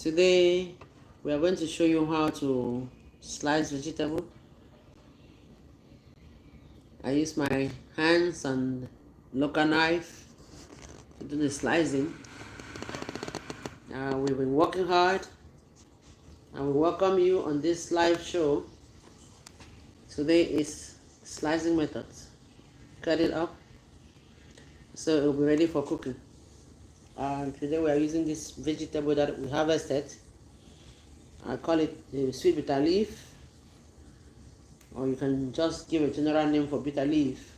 Today we are going to show you how to slice vegetable. I use my hands and local knife to do the slicing. We've been working hard and we welcome you on this live show. Today is slicing methods. Cut it up so it will be ready for cooking. Today we are using this vegetable that we harvested. I call it the sweet bitter leaf, or you can just give a general name for bitter leaf.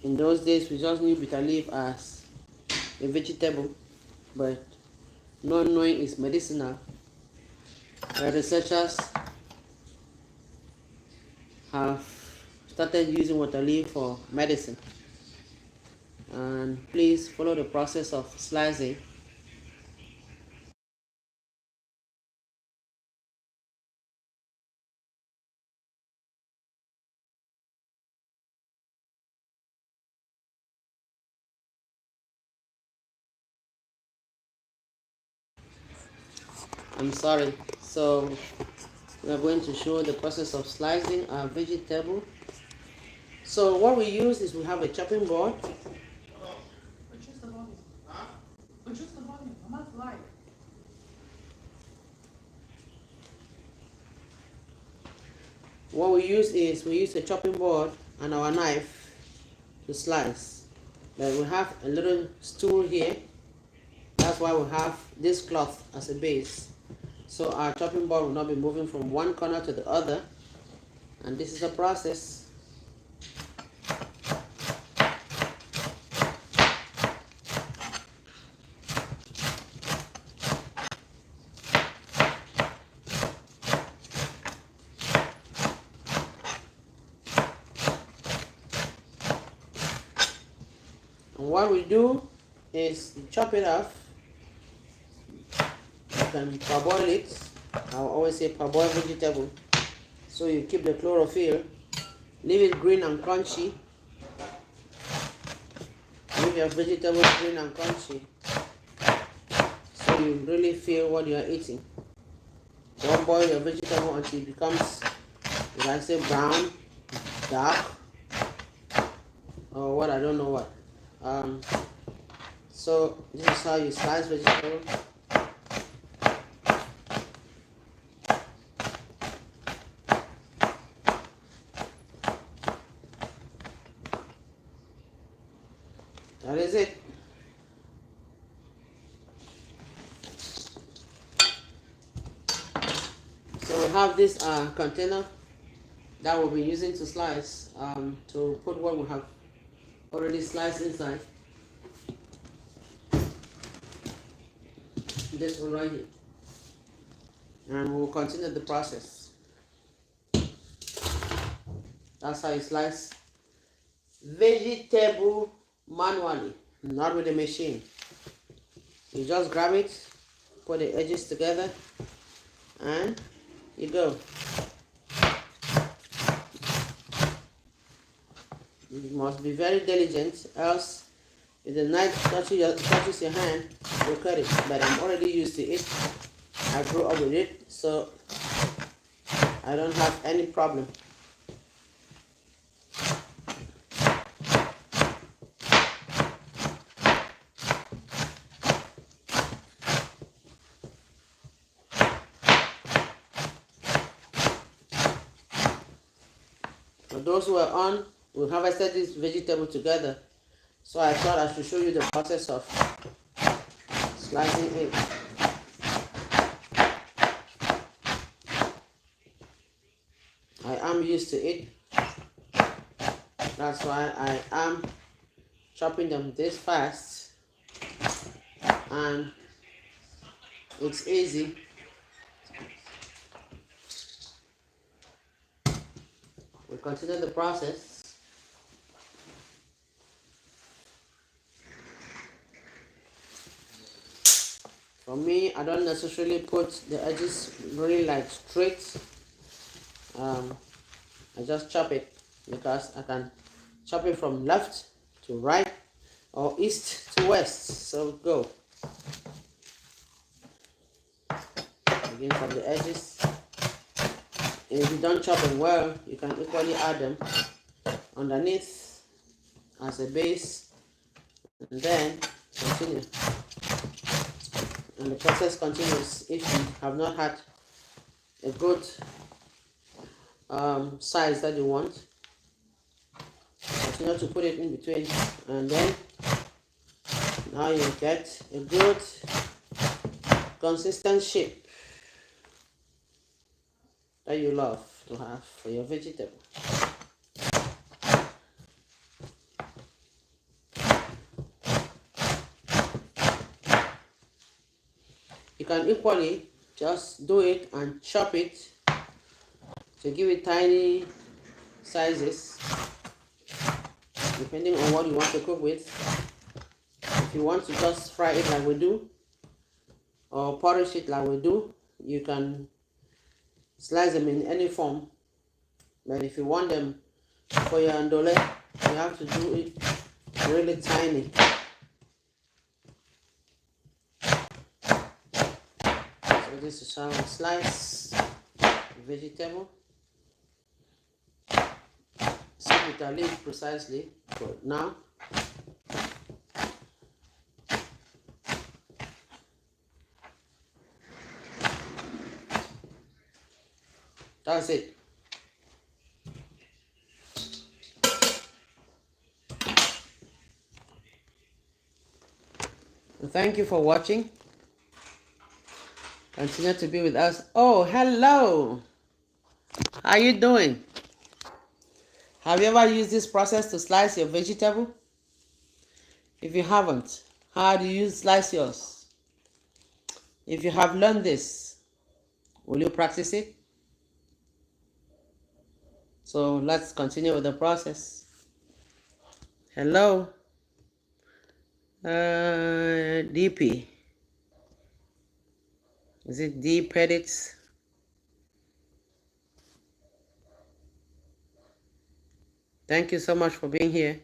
In those days, we just knew bitter leaf as a vegetable, but not knowing it's medicinal. Researchers have started using water leaf for medicine. And please follow the process of slicing. I'm sorry. So we are going to show the process of slicing our vegetable. So what we use is we have a chopping board. Adjust the volume. Adjust the volume. I'm not live. What we use is we use a chopping board and our knife to slice. Then we have a little stool here. That's why we have this cloth as a base. So our chopping board will not be moving from one corner to the other. And this is the process. And what we do is chop it off. You can parboil it. I always say parboil vegetable. So you keep the chlorophyll. Leave it green and crunchy. Leave your vegetables green and crunchy. So you really feel what you are eating. Don't boil your vegetable until it becomes, like I say, brown, dark, or what, I don't know what. So this is how you slice vegetable. That is it. So we have this container that we'll be using to slice, to put what we have already sliced inside. This one right here. And we'll continue the process. That's how you slice vegetable manually, not with a machine. You just grab it, put the edges together, and you go. You must be very diligent, else if the knife touches your hand, you'll cut it. But I'm already used to it. I grew up with it, so I don't have any problem. For those who are on, we harvested this vegetable together. So I thought I should show you the process of slicing it. I am used to it. That's why I am chopping them this fast. And it's easy. We continue the process. For me, I don't necessarily put the edges really like straight. I just chop it because I can chop it from left to right or east to west. So go. Begin from the edges. And if you don't chop them well, you can equally add them underneath as a base, and then continue. And the process continues. If you have not had a good size that you want, continue to put it in between, and then now you get a good consistent shape that you love to have for your vegetable. You can equally just do it and chop it to give it tiny sizes depending on what you want to cook with. If you want to just fry it like we do or polish it like we do, you can slice them in any form. But if you want them for your andole, you have to do it really tiny. So this is how I slice vegetable. Sweet bitter leaf precisely for now. That's it. And thank you for watching. Continue to be with us. Oh, hello. How you doing? Have you ever used this process to slice your vegetable? If you haven't, how do you slice yours? If you have learned this, will you practice it? So let's continue with the process. Hello, DP. Is it D Predicts? Thank you so much for being here.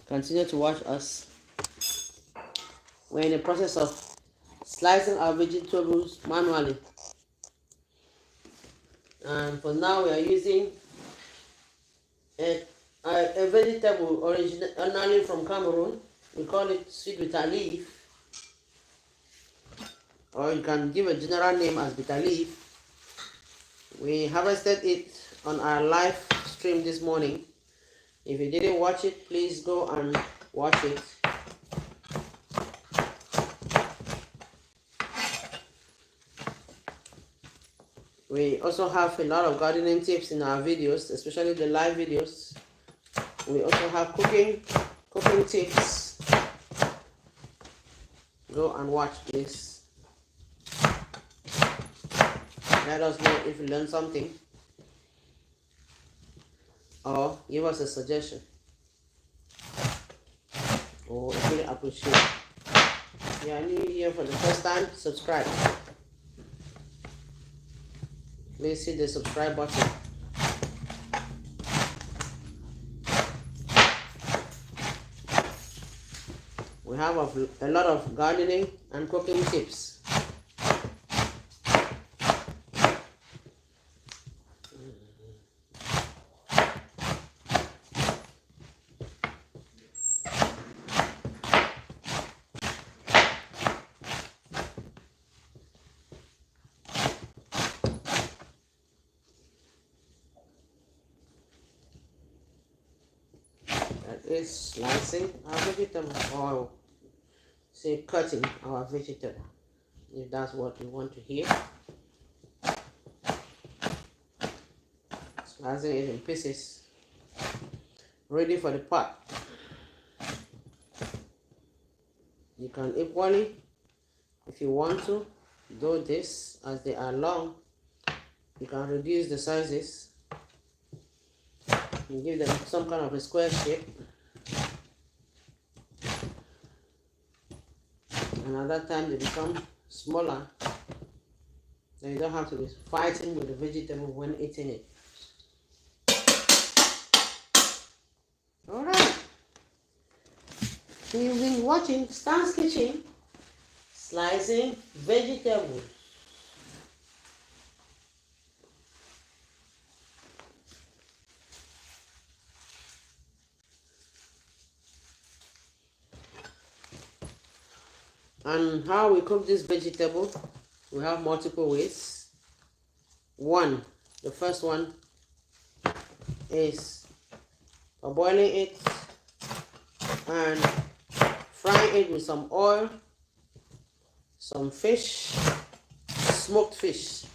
Continue to watch us. We're in the process of slicing our vegetables manually. And for now, we are using a vegetable originally from Cameroon. We call it sweet bitter leaf. Or you can give a general name as bitter leaf. We harvested it on our live stream this morning. If you didn't watch it, please go and watch it. We also have a lot of gardening tips in our videos, especially the live videos. We also have cooking tips. Go and watch, please. Let us know if you learned something, or give us a suggestion. We really appreciate it. If you are new here for the first time, subscribe. Please hit the subscribe button. We have a lot of gardening and cooking tips. Is slicing our vegetable, or say cutting our vegetable, if that's what you want to hear. Slicing it in pieces, ready for the pot. You can equally, if you want to, do this as they are long. You can reduce the sizes and give them some kind of a square shape. And at that time they become smaller. Then you don't have to be fighting with the vegetable when eating it. You've been watching Stan's Kitchen, slicing vegetables. And how we cook this vegetable, we have multiple ways. The first one is boiling it and frying it with some oil, some fish, smoked fish,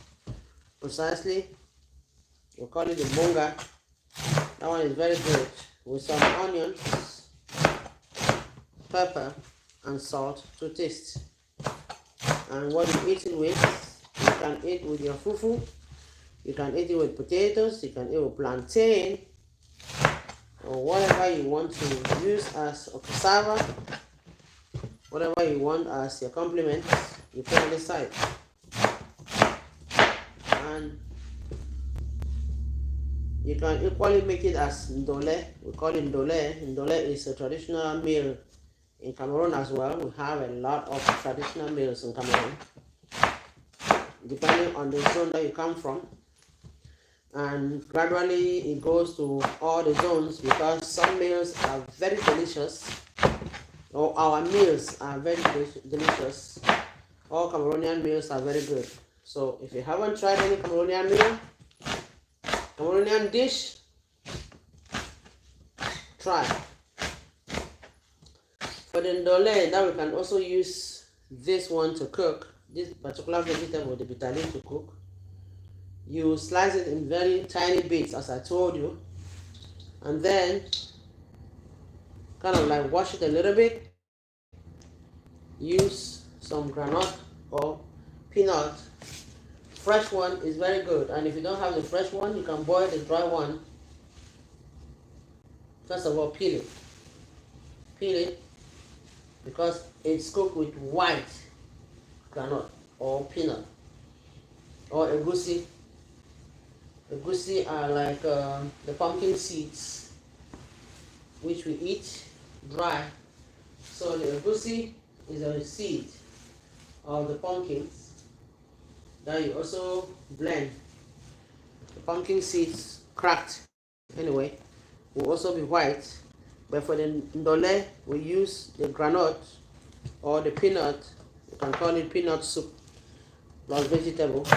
precisely. We call it the bonga. That one is very good, with some onions, pepper, and salt to taste. And what you eat it with, you can eat with your fufu, you can eat it with potatoes, you can eat with plantain, or whatever you want to use as a cassava, whatever you want as your complement, you put on the side. And you can equally make it as ndole. We call it ndole. Ndole is a traditional meal in Cameroon as well. We have a lot of traditional meals in Cameroon, depending on the zone that you come from. And gradually it goes to all the zones, because some meals are very delicious, or our meals are very delicious. All Cameroonian meals are very good. So if you haven't tried any Cameroonian meal, Cameroonian dish, try. For the ndole, that we can also use this one to cook, this particular vegetable, the bitter leaf, to cook. You slice it in very tiny bits, as I told you, and then kind of like wash it a little bit. Use some granite or peanut. Fresh one is very good, and if you don't have the fresh one, you can boil the dry one. First of all, peel it, because it's cooked with white granite or peanut or egusi. Egusi are like the pumpkin seeds, which we eat dry. So the egusi is a seed of the pumpkins that you also blend. The pumpkin seeds cracked anyway will also be white, but for the ndole we use the granite or the peanut. You can call it peanut soup plus vegetable.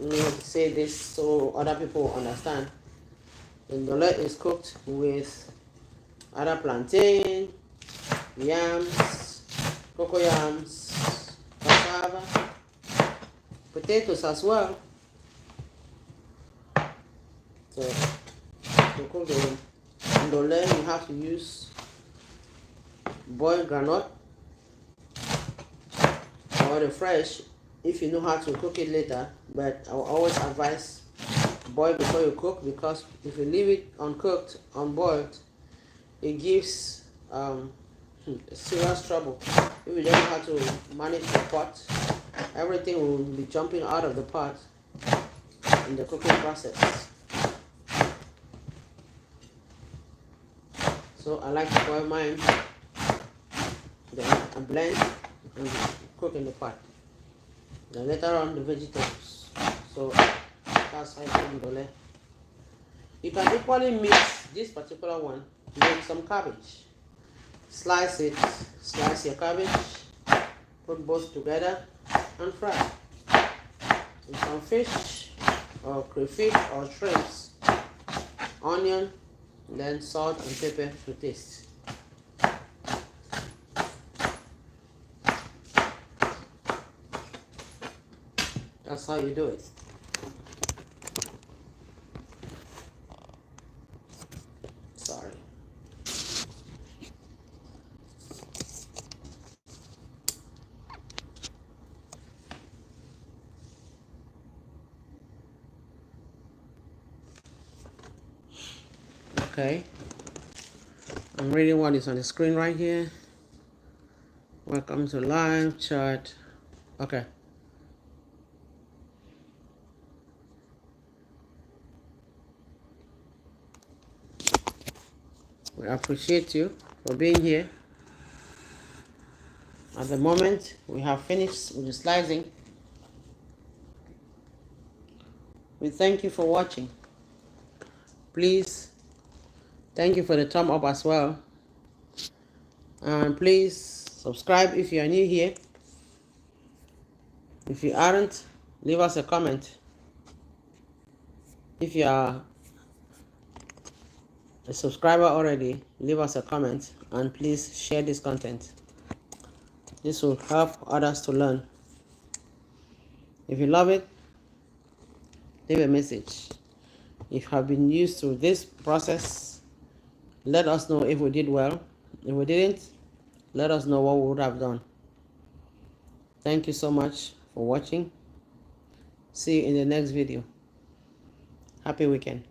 Let me say this so other people understand. The ndole is cooked with other plantain, yams, cocoa yams, cassava, potatoes as well. So to cook the ndole, you have to use boiled granite or the fresh if you know how to cook it later, but I will always advise boil before you cook, because if you leave it uncooked, unboiled, it gives serious trouble. If you don't know how to manage the pot, everything will be jumping out of the pot in the cooking process. So I like to boil mine, then I blend and cook in the pot. Then later on the vegetables. So that's how you do it. You can equally mix this particular one with some cabbage. Slice it, slice your cabbage, put both together and fry. With some fish or crayfish or shrimps, onion, then salt and pepper to taste. That's how you do it. Sorry. Okay. I'm reading what is on the screen right here. Welcome to live chat. Okay. We appreciate you for being here. At the moment, we have finished with the slicing. We thank you for watching. Please, thank you for the thumb up as well. And please subscribe if you are new here. If you aren't, leave us a comment. If you are a subscriber already, leave us a comment and please share this content. This will help others to learn. If you love it, leave a message. If you have been used to this process, let us know if we did well. If we didn't, let us know what we would have done. Thank you so much for watching. See you in the next video. Happy weekend.